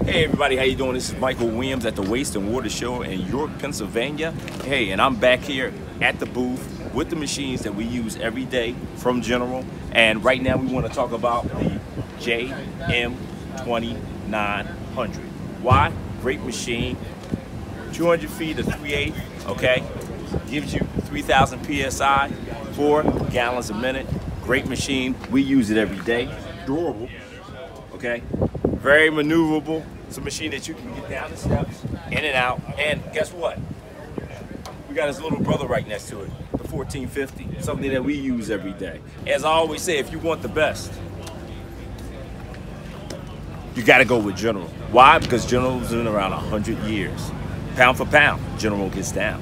Hey everybody, how you doing? This is Michael Williams at the Waste and Water Show in York, Pennsylvania. Hey, and I'm back here at the booth with the machines that we use every day from General. And right now we want to talk about the JM-2900. Why? Great machine. 200 feet to 3/8, okay? Gives you 3,000 PSI, 4 gallons a minute. Great machine. We use it every day. Durable, okay? Very maneuverable. It's a machine that you can get down the steps, in and out. And guess what? We got his little brother right next to it, the 1450, something that we use every day. As I always say, if you want the best, you got to go with General. Why? Because General's been around 100 years. Pound for pound, General gets down.